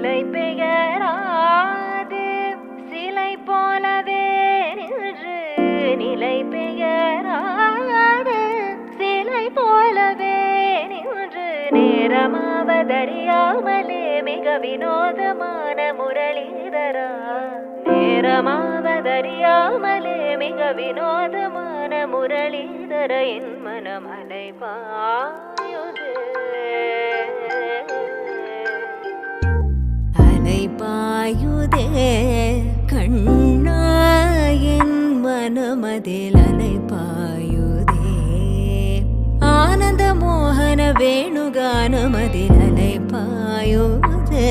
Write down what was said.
நிலை பெயராது சிலை போலவே நின்று நிலை பெயராது சிலை போலவே நின்று நேரமாவதறியாமலே மிக வினோதமான முரளிதரா நேரமாவதறியாமலே மிக வினோதமான முரளிதர என் மனம் அலைபாயுதே அலைபாயுதே கண்ணா என் மனமதில் அலைபாயுதே ஆனந்த மோகன வேணுகானமதில் அலைபாயுதே